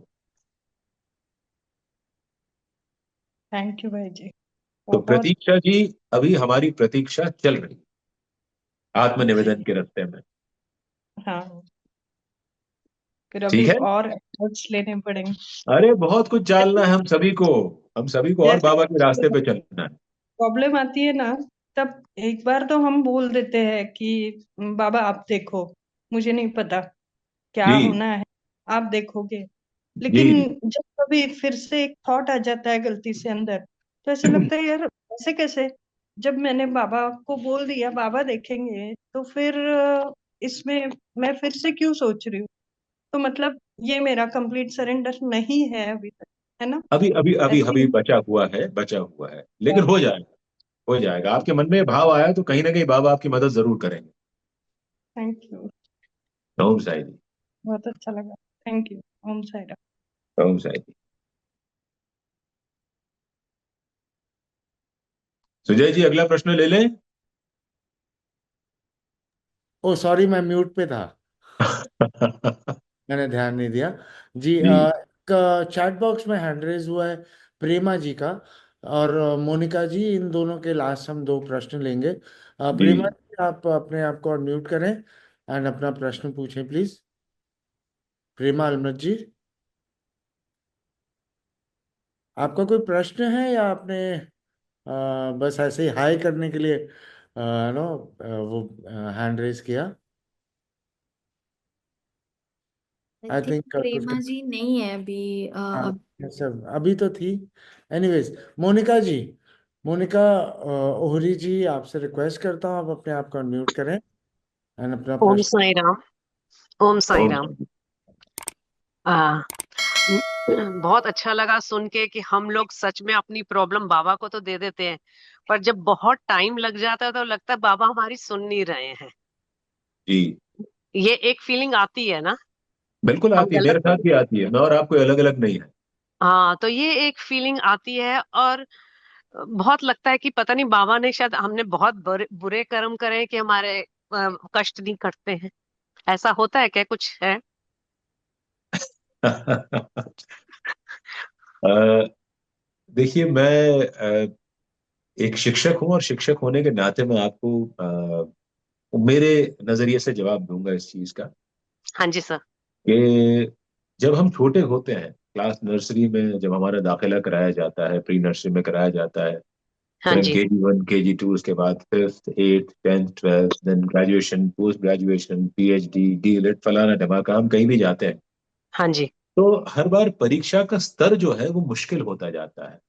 थैंक यू भाई जी। तो बहुत। प्रतीक्षा जी, अभी हमारी प्रतीक्षा चल रही आत्मनिवेदन के रास्ते में। हाँ, फिर ठीक अभी है। और एफर्ट्स लेने पड़ेंगे। अरे बहुत कुछ जानना है हम सभी को, हम सभी को और जैसे बाबा के रास्ते पे चलना है। प्रॉब्लम आती है ना, तब एक बार तो हम बोल देते हैं कि बाबा आप देखो, मुझे नहीं पता क्या जी होना है, आप देखोगे। जी लेकिन जी। जब कभी फिर से एक थॉट आ जाता है गलती से अंदर, तो ऐसे लगता है यार ऐसे कैसे। जब मैंने बाबा को बोल दिया बाबा देखेंगे, तो फिर इसमें मैं फिर से क्यों सोच रही हूँ। तो मतलब ये मेरा कंप्लीट सरेंडर नहीं है अभी तक, है ना। अभी अभी अभी ऐसे अभी ही। बचा हुआ है, बचा हुआ है, लेकिन हो जाएगा, हो जाएगा। आपके मन में ये भाव आया तो कहीं ना कहीं बाबा आपकी मदद जरूर करेंगे। Thank you. ओम साई जी। बहुत अच्छा लगा। Thank you. ओम साई राम। ओम साई जी। सुजय जी अगला प्रश्न ले लें। ओ सॉरी, मैं म्यूट पे था, मैंने ध्यान नहीं दिया। जी, जी चैट बॉक्स में हैंड रेज हुआ है प्रेमा जी का और मोनिका जी, इन दोनों के लास्ट हम दो प्रश्न लेंगे। जी। प्रेमा जी, आप अपने आप को अनम्यूट करें एंड अपना प्रश्न पूछें प्लीज। प्रेमा अलमत जी, आपका कोई प्रश्न है या आपने बस ऐसे ही हाई करने के लिए नो वो हैंड रेज किया? आई आई थिंक थिंक कुछ। प्रेमा जी नहीं है अभी हाँ, अब। सब अभी तो थी। एनीवेज, मोनिका जी, मोनिका ओहरी जी, आपसे रिक्वेस्ट करता हूँ आप अपने आप को अनम्यूट करें एंड अपना ओम प्रश्न। साई राम। ओम साई ओम राम। साई जी। आ, बहुत अच्छा लगा सुन के कि हम लोग सच में अपनी प्रॉब्लम बाबा को तो दे देते हैं, पर जब बहुत टाइम लग जाता है तो लगता है बाबा हमारी सुन नहीं रहे हैं। जी ये एक फीलिंग आती है ना। बिल्कुल हम आती है, गलत मेरे साथ भी आती है, मैं और आप कोई अलग अलग नहीं है। हाँ, तो ये एक फीलिंग आती है। और बहुत लगता है कि पता नहीं बाबा ने शायद हमने बहुत बुरे बुरे कर्म करे हैं कि हमारे कष्ट नहीं करते हैं। ऐसा होता है क्या, कुछ है? अ, देखिए मैं एक शिक्षक हूं और शिक्षक होने के नाते मैं आपको मेरे नजरिए से जवाब दूंगा इस चीज का हाँ जी सर। कि जब हम छोटे होते हैं, क्लास नर्सरी में जब हमारा दाखिला कराया जाता है, प्री नर्सरी में कराया जाता है, हाँ फिर हम जी। KG1 KG2, उसके बाद fifth eighth tenth twelfth, then graduation, post graduation, PhD, DLED, फलाना धमाका, हम कहीं भी जाते हैं हाँ जी। तो हर बार परीक्षा का स्तर जो है वो मुश्किल होता जाता है।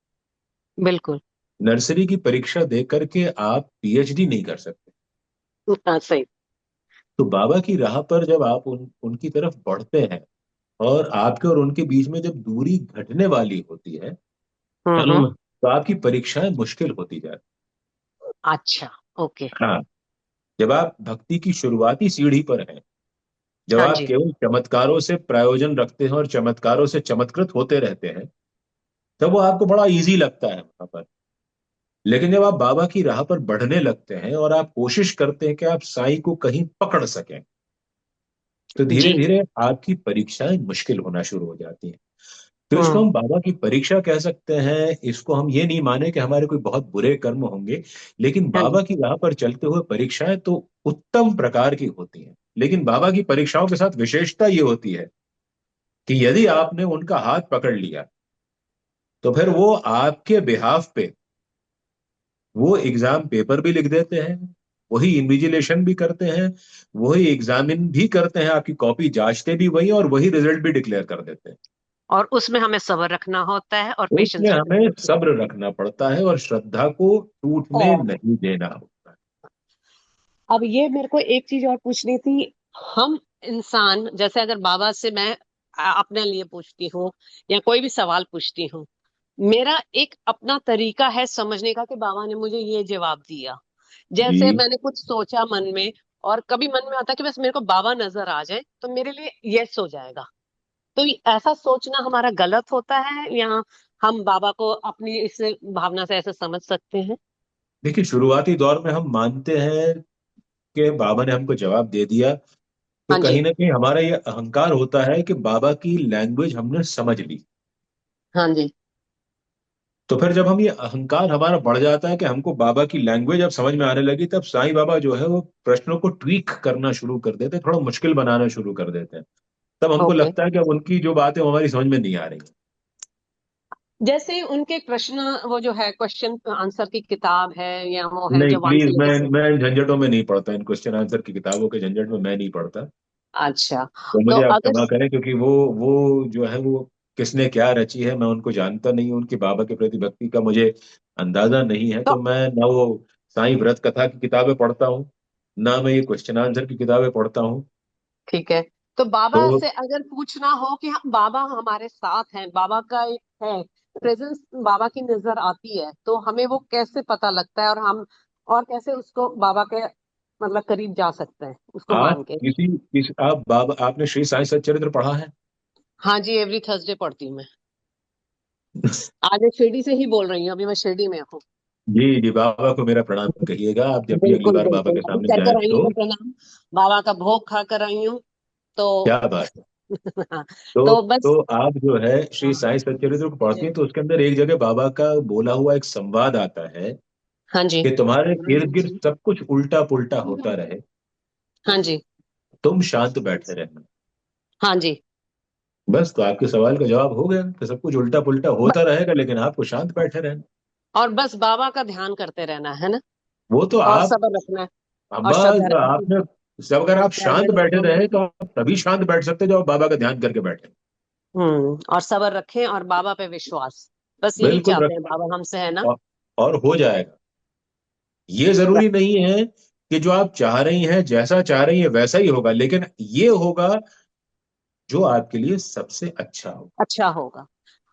बिल्कुल। नर्सरी की परीक्षा दे करके आप PhD नहीं कर सकते। हाँ सही। तो बाबा की राह पर जब आप उनकी तरफ बढ़ते हैं और आपके और उनके बीच में जब दूरी घटने वाली होती है, हम्म। तो आपकी परीक्षाएं मुश्किल होती जाती अच्छा। ओके। हैं। हाँ, जब आप भक्ति की शुरुआती सीढ़ी पर हैं, जब हाँ आप जी। केवल चमत्कारों से प्रयोजन रखते हैं और चमत्कारों से चमत्कृत होते रहते हैं, तब वो आपको बड़ा इजी लगता है वहां पर। लेकिन जब आप बाबा की राह पर बढ़ने लगते हैं और आप कोशिश करते हैं कि आप साईं को कहीं पकड़ सकें, तो धीरे जी। धीरे आपकी परीक्षाएं मुश्किल होना शुरू हो जाती हैं। तो इसको हम बाबा की परीक्षा कह सकते हैं। इसको हम ये नहीं माने कि हमारे कोई बहुत बुरे कर्म होंगे, लेकिन हाँ जी। बाबा की राह पर चलते हुए परीक्षाएं तो उत्तम प्रकार की होती हैं। लेकिन बाबा की परीक्षाओं के साथ विशेषता ये होती है कि यदि आपने उनका हाथ पकड़ लिया तो फिर वो आपके बिहाफ पे वो एग्जाम पेपर भी लिख देते हैं, वही इन्विजिलेशन भी करते हैं, वही एग्जामिन भी करते हैं, आपकी कॉपी जांचते भी वही, और वही रिजल्ट भी डिक्लेयर कर देते हैं। और उसमें हमें सब्र रखना होता है और उसमें पेशेंस रखना हमें होता है। सब्र रखना पड़ता है और श्रद्धा को टूटने और नहीं देना होता है। अब ये मेरे को एक चीज और पूछनी थी। हम इंसान जैसे अगर बाबा से मैं अपने लिए पूछती हूँ या कोई भी सवाल पूछती हूँ, मेरा एक अपना तरीका है समझने का कि बाबा ने मुझे ये जवाब दिया। जैसे जी, मैंने कुछ सोचा मन में, और कभी मन में आता कि बस मेरे को बाबा नजर आ जाए तो मेरे लिए यस हो जाएगा। तो ऐसा सोचना हमारा गलत होता है, या हम बाबा को अपनी इस भावना से ऐसे समझ सकते हैं? देखिए, शुरुआती दौर में हम मानते हैं कि बाबा ने हमको जवाब दे दिया, तो हाँ कहीं जी। ना कहीं हमारा ये अहंकार होता है कि बाबा की लैंग्वेज हमने समझ ली। हाँ जी। तो फिर जब हम ये अहंकार हमारा बढ़ जाता है कि हमको बाबा की लैंग्वेज अब समझ में आने लगी, तब साईं बाबा जो है वो प्रश्नों को ट्वीक करना शुरू कर देते हैं, थोड़ा मुश्किल बनाना शुरू कर देते हैं। तब हमको ओके। लगता है कि अब उनकी जो बातें वो हमारी समझ में नहीं आ रही। जैसे उनके प्रश्न, वो जो है क्वेश्चन आंसर की किताब है, या वो है नहीं, जो वन प्लीज, मैं सिलेबस है? मैं इन झंझटों में नहीं पढ़ता, इन क्वेश्चन आंसर की किताबों के झंझट में मैं नहीं पढ़ता। अच्छा। तो तो मुझे आप अगर क्षमा करें, क्योंकि वो जो है वो किसने क्या रची है मैं उनको जानता नहीं हूँ, उनकी बाबा के प्रति भक्ति का मुझे अंदाजा नहीं है। तो तो मैं ना वो साईं व्रत कथा की किताबें पढ़ता हूँ, ना मैं ये क्वेश्चन आंसर की किताबें पढ़ता हूँ। ठीक है। तो बाबा तो से अगर पूछना हो कि बाबा हमारे साथ हैं, बाबा का एक है प्रेजेंस, बाबा की नजर आती है, तो हमें वो कैसे पता लगता है, और हम और कैसे उसको बाबा के मतलब करीब जा सकते हैं उसको मान के? आप बाबा, आपने श्री साईं सच्चरित्र पढ़ा है? हाँ जी, एवरी थर्सडे पढ़ती हूँ मैं। आज मैं शिरडी से ही बोल रही हूँ, अभी मैं शिरडी में हूँ। जी जी, बाबा को मेरा प्रणाम कहिएगा आप जब भी अगली बिल्कुल बार बाबा बिल्कुल, के अभी सामने कर जाए कर आई हूँ तो। मैं प्रणाम। बाबा का भोग खा कर आई हूँ। तो क्या बात है। तो तो बस। आप जो है श्री साईं सच्चरित्र को पढ़ती हैं, तो उसके अंदर एक जगह बाबा का बोला हुआ एक संवाद आता है हाँ जी। कि तुम्हारे इर्द गिर्द सब कुछ उल्टा पुल्टा होता रहे, हाँ जी। तुम शांत बैठे रहना। हाँ जी। बस, तो आपके सवाल का जवाब हो गया कि सब कुछ उल्टा पुल्टा ब- होता रहेगा, लेकिन आपको शांत बैठे रहना। और बस बाबा का ध्यान करते रहना है ना, वो तो और आप, सब्र रखना है, और श्रद्धा बस रखना आपने, सब अगर आप शांत बैठे है। रहे तो आप तभी शांत बैठ सकते हैं जब आप बाबा का ध्यान करके बैठे। और सब्र रखें और बाबा पे विश्वास, बस यही बिल्कुल चाहते रख, हैं बाबा हमसे, है ना? और, और हो जाएगा। ये जरूरी नहीं है कि जो आप चाह रही हैं, जैसा चाह रही हैं वैसा ही होगा, लेकिन ये होगा जो आपके लिए सबसे अच्छा होगा। अच्छा होगा।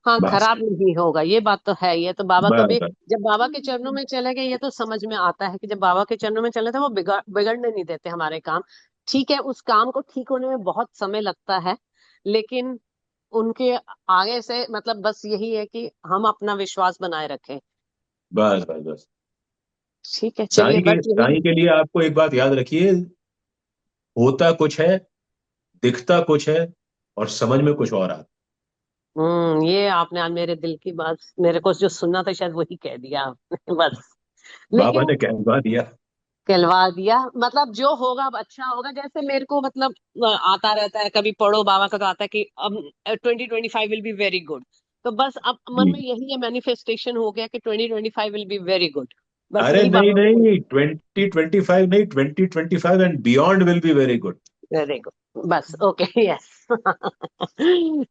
हाँ, बस खराब नहीं होगा, ये बात तो है। ये तो बाबा बस कभी, बस। जब बाबा के चरणों में चले गए, ये तो समझ में आता है कि जब बाबा के चरणों में चले थे वो बिगड़ने नहीं देते हमारे काम। ठीक है, उस काम को ठीक होने में बहुत समय लगता है, लेकिन उनके आगे से मतलब बस यही है कि हम अपना विश्वास बनाए रखें। बस बस बस। ठीक है, चलिए, बस यही। साईं के लिए आपको एक बात याद रखिए, होता कुछ है, दिखता कुछ है, और समझ में कुछ और आता ये आपने आज मेरे दिल की बात, मेरे को जो सुनना था शायद वही कह दिया आपने बस। है। बाबा लेकिन ने कहलवा दिया। कहलवा दिया, मतलब जो होगा अब अच्छा होगा। जैसे मेरे को मतलब आता रहता है, कभी पढ़ो बाबा का तो आता है कि अब 2025 विल बी वेरी गुड। तो बस अब मन जी। में यही है, मैनिफेस्टेशन हो गया कि 2025 विल बी वेरी गुड। बस अरे यही नहीं बाबा को नहीं, 2025 नहीं, 2025 and beyond will be very good. Very good, बस okay, yes.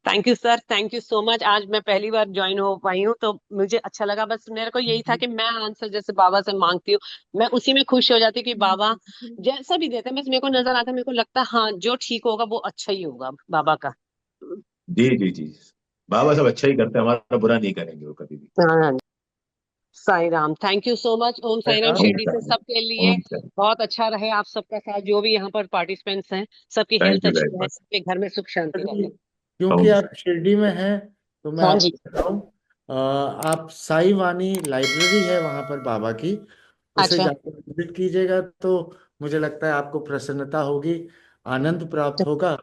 Thank you sir, thank you so much. आज मैं पहली बार ज्वाइन हो पाई हूँ तो मुझे अच्छा लगा। बस मेरे को यही था कि मैं आंसर जैसे बाबा से मांगती हूँ, मैं उसी में खुश हो जाती हूँ कि बाबा जैसा भी देते हैं, बस मेरे को नजर आता है, मेरे को लगता है हाँ जो ठीक होगा वो अच्छा ही होगा बाबा का। जी जी जी, बाबा सब अच्छा ही करते हैं, हमारा बुरा नहीं करेंगे वो कभी भी। हाँ। Sai Ram, thank you so much. Om Sai Ram, Om Shirdi से शांति। सबके लिए ओम शांति। बहुत अच्छा रहे आप सबका साथ, जो भी यहाँ पर पार्टिसिपेंट्स हैं, सबकी थैंक हेल्थ यू अच्छी वेरी रहे, मच। सबके घर में सुख शांति अभी रहे। क्योंकि ओम आप शिरडी में हैं तो मैं हाँ जी। आपको बताऊं, आप साई वाणी लाइब्रेरी है वहां पर बाबा की, उसे अच्छा। जाकर विजिट कीजिएगा तो मुझे लगता है आपको प्रसन्नता होगी, आनंद प्राप्त होगा।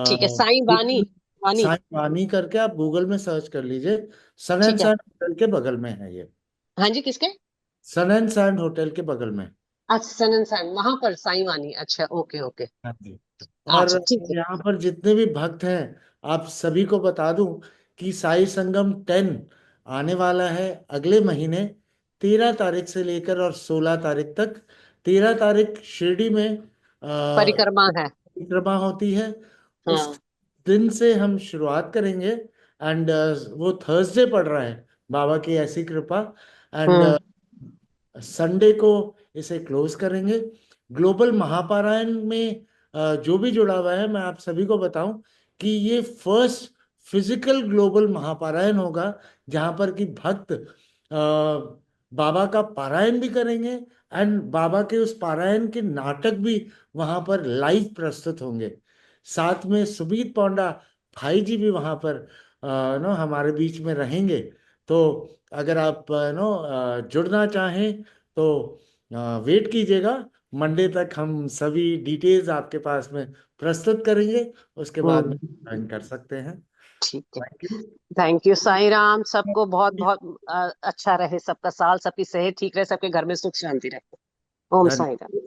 ठीक है, साई वानी। वानी। साई वानी करके आप गूगल में सर्च कर लीजिए। सन एंड ठीक है। सैंड होटल के बगल में है ये। हाँ जी, किसके? सन एंड सैंड होटल के बगल में। अच्छा, सन एंड सैंड, वहां पर साई वानी। अच्छा, ओके ओके। हाँ जी। और अच्छा, ठीक है। यहाँ पर जितने भी भक्त हैं, आप सभी को बता दूं कि साई संगम 10 आने वाला है अगले महीने 13 तारीख से लेकर और 16 तारीख तक। 13 तारीख शिरडी में परिक्रमा है। परिक्रमा होती है। उस हाँ। दिन से हम शुरुआत करेंगे, एंड वो थर्सडे पड़ रहा है, बाबा की ऐसी कृपा। And hmm. संडे को इसे क्लोज करेंगे। ग्लोबल महापारायण में जो भी जुड़ा हुआ है, मैं आप सभी को बताऊं कि ये फर्स्ट फिजिकल ग्लोबल महापारायण होगा, जहां पर कि भक्त बाबा का पारायण भी करेंगे, एंड बाबा के उस पारायण के नाटक भी वहां पर लाइव प्रस्तुत होंगे। साथ में सुबीत पौंडा भाई जी भी वहां पर हमारे बीच में रहेंगे। तो अगर आप जुड़ना चाहें तो वेट कीजिएगा। मंडे तक हम सभी डिटेल्स आपके पास में प्रस्तुत करेंगे, उसके बाद में हम्म। ज्वाइन कर सकते हैं। ठीक है। Thank you. Thank you Sai Ram. सबको बहुत बहुत अच्छा रहे, सबका साल, सबकी सेहत ठीक रहे, सबके घर में सुख शांति रहे। ओम धन्यवाद। साई राम।